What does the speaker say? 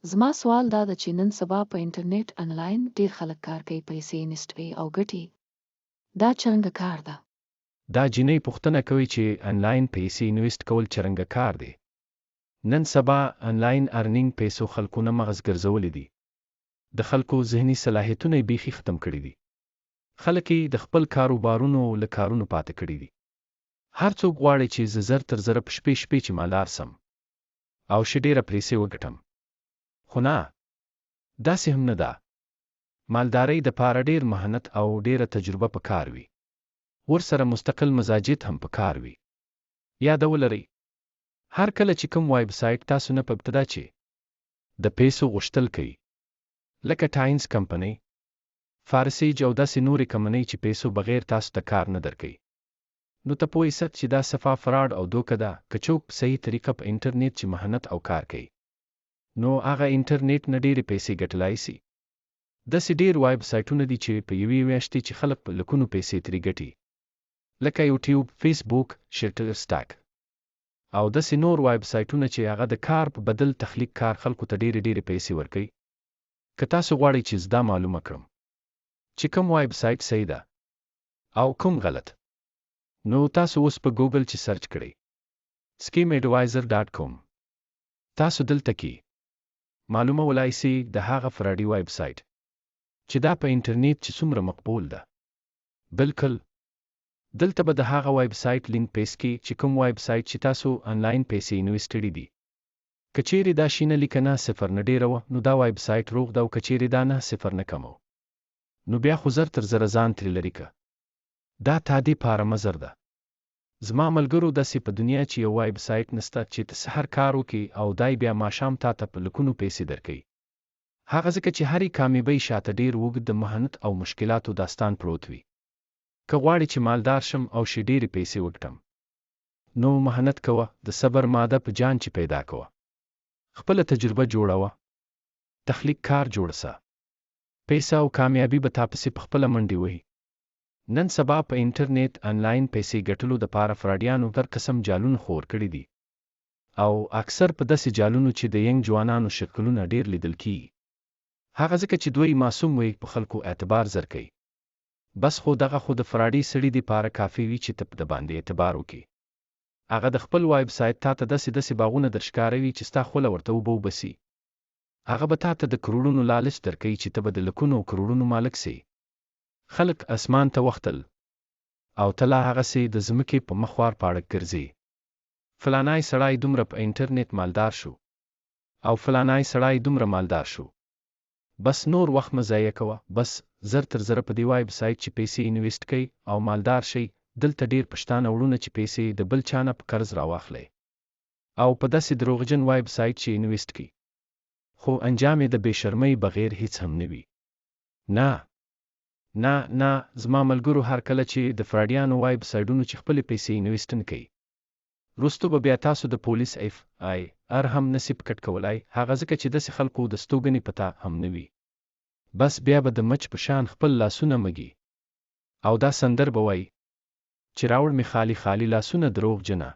زما سوال دا ده چې نن سبا په انټرنیټ انلاین ډیر خلک کار کوي، پیسې انویسټوي او ګټي. دا څنګه کار ده؟ دا جینۍ پوښتنه کوي چې انلاین پیسې انویسټ کول څنګه کار دی. نن سبا انلاین ارنینګ پیسو خلکونه مغز ګرځولې دي. د خلکو ذهني صلاحیتونه بیخي ختم کړي دي. خلک د خپل کاروبارونو له کارونو پاتې کړي دي. هر څوک غواړي چې زر تر زر په شپې چې مالدار سم او ښه ډېره پیسې وګټم. خو نه، داسې هم نه ده. مالدارۍ دپاره ډېر مهنت او ډېره تجربه پکار وي. ورسره مستقل مزاجیت هم پکار وي. یاد ولرئ، هر کله چې کوم ویب سایټ تاسو نه په ابتدا چې د پیسو غوښتل کوي، لکه ټاینز کمپنۍ، فارسیج او داسې نورې کمپنۍ چې پیسو بغیر تاسو ته کار نه درکوي، نو ته پوه یې چې دا صفا فراډ او دوکه ده. که څوک په صحیح طریقه په انټرنیټ چې مهنت او کار کوي، نو هغه انټرنیټ نه ډېرې پیسې ګټلای شي. داسې ډېر ویب سایټونه دي چې په یوې میاشتې چې خلک په لکونو پیسې ترې ګټي، لکه یوټیوب، فیسبوک، شټر سټاک او داسې نور ویب سایټونه چې هغه د کار په بدل تخلیق کار خلکو ته ډېرې پیسې ورکوي. که تاسو غواړئ چې زدا معلومه کړم چې کوم ویب سایټ صحیح ده او کوم غلط، نو تاسو اوس په ګوګل چې سرچ کړئ skemadvisor.com، تاسو دلته کې معلومه ولای شئ د هغه فراډي ویب سایټ چې دا په انټرنیټ چې څومره مقبول ده. بلکل دلته به د هغه ویب سایټ لینک پیس کې چې کوم ویب سایټ چې تاسو انلاین پیسې انویسټ دي. که چیرې دا شینه لیکنه 0 نه ډیره وه، نو دا ویب سایټ روغ ده، او که چیرې دا 0 نه کم و، نو بیا خو زر تر زره ځان ترې لرې که. دا تا دې پاره مزر ده. زما ملګرو، داسې په دنیا چې یو ویب سایټ نسته چې ته سحر کار وکړي او دای بیا ماښام تا ته په لکونو پیسې درکوي. هغه ځکه چې هرې کامیابۍ شاته ډېر اوږد د مهنت او مشکلاتو داستان پروت وي. که غواړې چې مالدار شم او ښې ډېرې پیسې وګټم، نو مهنت کوه، د صبر ماده په جان چې پیدا کوه، خپله تجربه جوړوه، تخلیق کار جوړ سه، پیسه او کامیابي به تاپسې په خپله منډې وهي. نن سبا په انټرنیټ انلاین پیسې ګټلو دپاره فراډیانو هر قسم جالونه خور کړي دي، او اکثر په داسې جالونو چې د ینګ ځوانانو شکلونه ډېر لیدل کیږي. هغه ځکه چې دوی معصوم وي، په خلکو اعتبار زر کوي. بس خو دغه خو د فراډي سړي دپاره کافي وي چې ته د باندې اعتبار وکړي. هغه د خپل ویب سایټ تا ته داسې باغونه درښکاروي چې ستا خوله ورته اوبه وبسي. هغه به تا ته د کروړونو لالچ درکوي چې ته به د لکونو او کروړونو مالک سي. خلک اسمان ته وختل او ته لا هغسې د ځمکې په مخوار پاړک ګرځې. فلانای سړی دومره په انټرنیټ مالدار شو او فلانای سړی دومره مالدار شو. بس نور وخت مه ضایع کوه. بس زر تر زره په دې ویب سایټ چې پیسې انویسټ کوي او مالدار شي، دلته ډېر پښتانه وړونه چې پیسې د بل چا نه په قرض راواخلئ او په داسې دروغجن ویب سایټ چې انویسټ کړي، خو انجام یې د بې شرمۍ بغیر هیڅ هم نه وي. نه زما ملګرو، هر کله چې د فراډیانو ویب سایټونو چې خپلې پیسې انویسټ نه کوي، وروسته به بیا تاسو د پولیس FIR هم نسي پکټ کولای. هغه ځکه چې داسې خلکو د ستوګنې پته هم نه وي. بس بیا به د مچ په شان خپل لاسونه مږي او دا سندر به وایي چې راوړ مې خالي خالي لاسونه دروغ جنه.